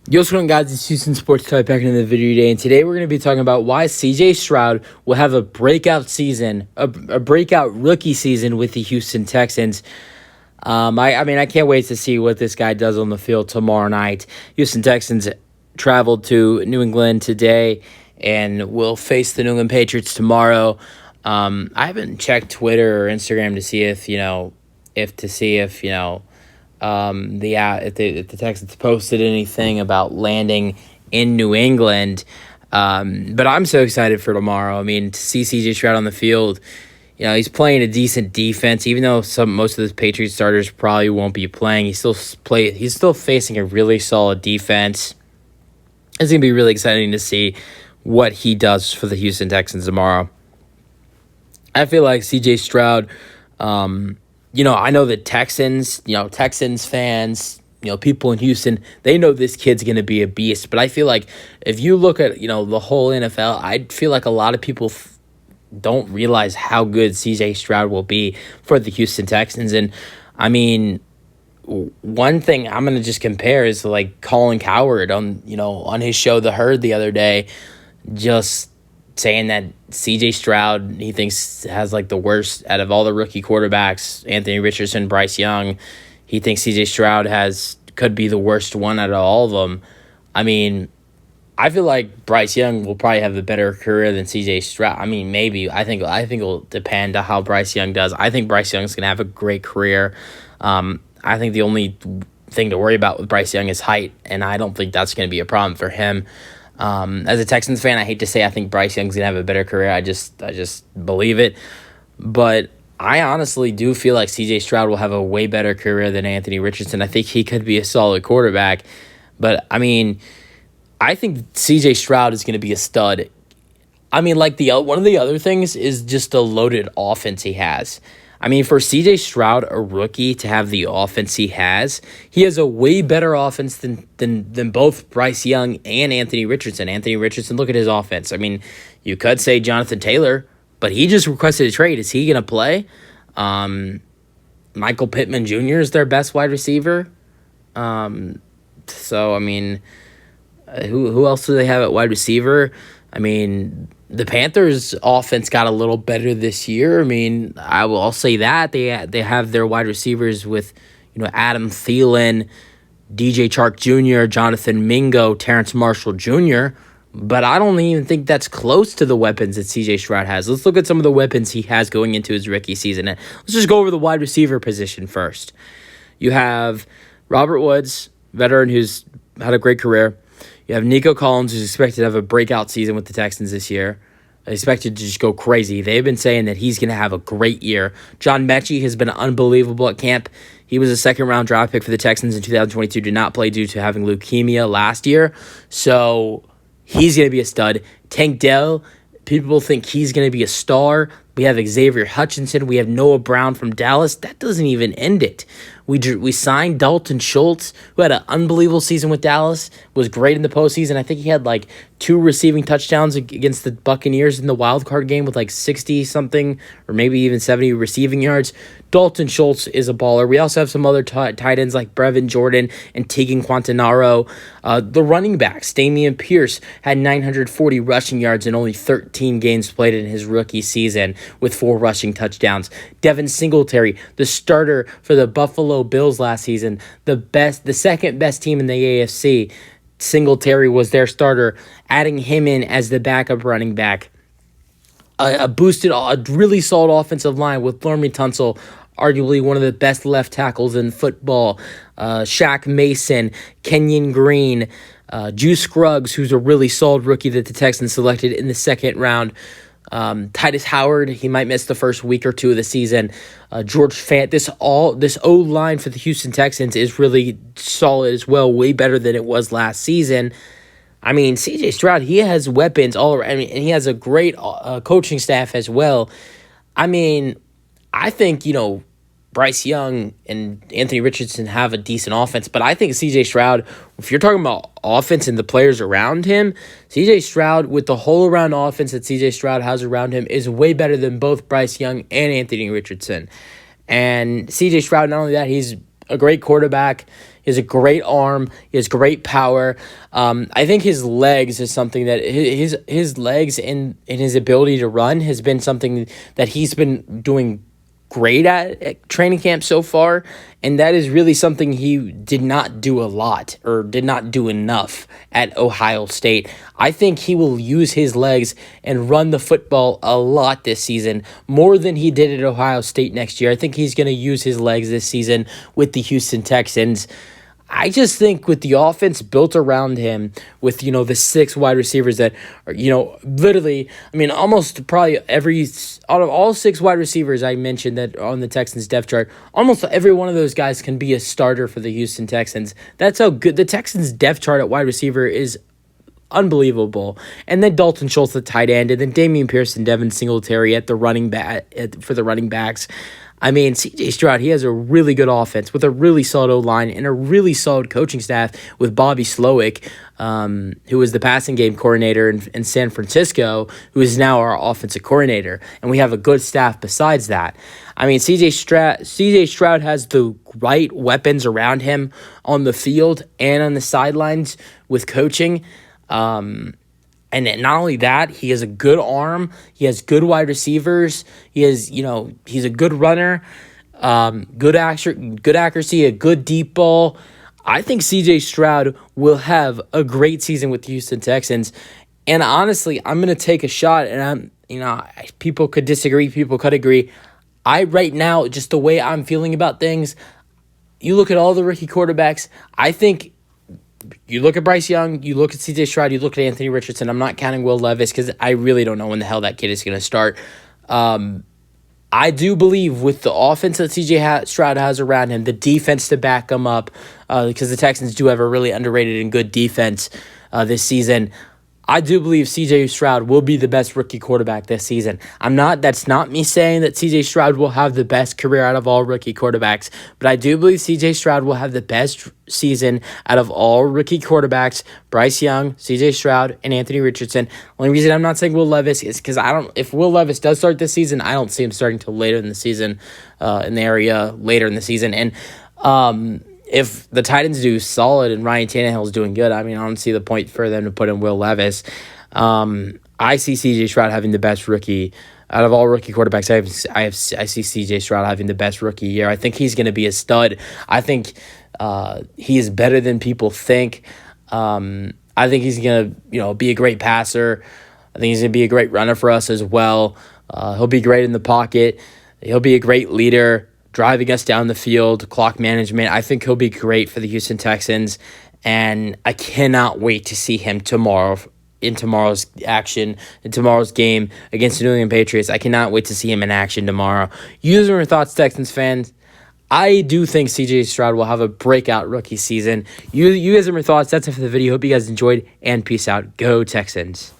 Yo, what's going on, guys? It's Houston Sports Type back into the video today, and today we're going to be talking about why CJ Stroud will have a breakout season, a breakout rookie season with the Houston Texans. I can't wait to see what this guy does on the field tomorrow night. Houston Texans traveled to New England today and will face the New England Patriots tomorrow. I haven't checked Twitter or Instagram to see if if the Texans posted anything about landing in New England. But I'm so excited for tomorrow. I mean, to see CJ Stroud on the field, he's playing a decent defense, even though most of the Patriots starters probably won't be playing. He's still facing a really solid defense. It's gonna be really exciting to see what he does for the Houston Texans tomorrow. I feel like CJ Stroud, I know that Texans fans, people in Houston, they know this kid's going to be a beast. But I feel like if you look at, the whole NFL, I feel like a lot of people don't realize how good CJ Stroud will be for the Houston Texans. And, I mean, one thing I'm going to just compare is like Colin Cowherd on his show, The Herd, the other day, just saying that CJ Stroud, he thinks, has like the worst out of all the rookie quarterbacks, Anthony Richardson, Bryce Young. He thinks CJ Stroud could be the worst one out of all of them. I mean, I feel like Bryce Young will probably have a better career than CJ Stroud. I mean, maybe. I think it'll depend on how Bryce Young does. I think Bryce Young's going to have a great career. I think the only thing to worry about with Bryce Young is height, and I don't think that's going to be a problem for him. As a Texans fan, I hate to say I think Bryce Young's gonna have a better career. I just believe it, but I honestly do feel like CJ Stroud will have a way better career than Anthony Richardson. I think he could be a solid quarterback, but I mean, I think CJ Stroud is gonna be a stud. I mean, like one of the other things is just the loaded offense he has. I mean, for CJ Stroud, a rookie, to have the offense he has a way better offense than both Bryce Young and Anthony Richardson. Anthony Richardson, look at his offense. I mean, you could say Jonathan Taylor, but he just requested a trade. Is he going to play? Michael Pittman Jr. is their best wide receiver. So, I mean, who else do they have at wide receiver? I mean, the Panthers' offense got a little better this year. I mean, I'll say that they have their wide receivers with, Adam Thielen, DJ Chark Jr., Jonathan Mingo, Terrence Marshall Jr., but I don't even think that's close to the weapons that CJ Stroud has. Let's look at some of the weapons he has going into his rookie season. And let's just go over the wide receiver position first. You have Robert Woods, veteran who's had a great career. You have Nico Collins, who's expected to have a breakout season with the Texans this year. Expected to just go crazy. They've been saying that he's going to have a great year. John Mechie has been unbelievable at camp. He was a second-round draft pick for the Texans in 2022, did not play due to having leukemia last year. So he's going to be a stud. Tank Dell, people think he's going to be a star. We have Xavier Hutchinson. We have Noah Brown from Dallas. That doesn't even end it. We signed Dalton Schultz, who had an unbelievable season with Dallas, was great in the postseason. I think he had like 2 receiving touchdowns against the Buccaneers in the wild card game with like 60-something or maybe even 70 receiving yards. Dalton Schultz is a baller. We also have some other tight ends like Brevin Jordan and Tegan Quintanaro. The running backs, Dameon Pierce, had 940 rushing yards in only 13 games played in his rookie season with 4 rushing touchdowns. Devin Singletary, the starter for the Buffalo Bills last season, the second best team in the AFC. Singletary was their starter, adding him in as the backup running back. A really solid offensive line with Laramie Tunsil, arguably one of the best left tackles in football. Shaq Mason, Kenyon Green, Juice Scruggs, who's a really solid rookie that the Texans selected in the second round. Titus Howard, he might miss the first week or 2 of the season. George Fant, this O-line for the Houston Texans is really solid as well, way better than it was last season. I mean, CJ Stroud, he has weapons all around, and he has a great coaching staff as well. I mean, I think, Bryce Young and Anthony Richardson have a decent offense, but I think CJ Stroud, if you're talking about offense and the players around him, CJ Stroud, with the whole around offense that CJ Stroud has around him, is way better than both Bryce Young and Anthony Richardson. And CJ Stroud, not only that, he's a great quarterback. He has a great arm. He has great power. I think his legs is something that his legs and his ability to run has been something that he's been doing great at training camp so far, and that is really something he did not do a lot or did not do enough at Ohio State. I think he will use his legs and run the football a lot this season, more than he did at Ohio State next year. I think he's going to use his legs this season with the Houston Texans. I just think with the offense built around him, with, the 6 wide receivers that are, literally, almost probably out of all 6 wide receivers I mentioned that are on the Texans depth chart, almost every one of those guys can be a starter for the Houston Texans. That's how good the Texans depth chart at wide receiver is. Unbelievable. And then Dalton Schultz, the tight end, and then Damian Pierce and Devin Singletary at the running back for the running backs. C.J. Stroud, he has a really good offense with a really solid O-line and a really solid coaching staff with Bobby Slowick, who was the passing game coordinator in San Francisco, who is now our offensive coordinator. And we have a good staff besides that. C.J. Stroud has the right weapons around him on the field and on the sidelines with coaching. And not only that, he has a good arm. He has good wide receivers. He's a good runner, good accuracy, a good deep ball. I think C.J. Stroud will have a great season with the Houston Texans. And honestly, I'm going to take a shot, and people could disagree, people could agree. Right now, just the way I'm feeling about things, you look at all the rookie quarterbacks, I think you look at Bryce Young, you look at C.J. Stroud, you look at Anthony Richardson. I'm not counting Will Levis because I really don't know when the hell that kid is going to start. I do believe with the offense that C.J. Stroud has around him, the defense to back him up, because the Texans do have a really underrated and good defense this season. I do believe C.J. Stroud will be the best rookie quarterback this season. That's not me saying that C.J. Stroud will have the best career out of all rookie quarterbacks, but I do believe C.J. Stroud will have the best season out of all rookie quarterbacks: Bryce Young, C.J. Stroud, and Anthony Richardson. Only reason I'm not saying Will Levis is because if Will Levis does start this season, I don't see him starting till later in the season, later in the season. And if the Titans do solid and Ryan Tannehill is doing good, I don't see the point for them to put in Will Levis. I see C.J. Stroud having the best rookie out of all rookie quarterbacks. I see C.J. Stroud having the best rookie year. I think he's going to be a stud. I think he is better than people think. I think he's going to be a great passer. I think he's going to be a great runner for us as well. He'll be great in the pocket. He'll be a great leader, driving us down the field, clock management. I think he'll be great for the Houston Texans, and I cannot wait to see him in tomorrow's action, in tomorrow's game against the New England Patriots. I cannot wait to see him in action tomorrow. Use your thoughts, Texans fans. I do think C.J. Stroud will have a breakout rookie season. You guys have your thoughts. That's it for the video. Hope you guys enjoyed, and peace out. Go Texans.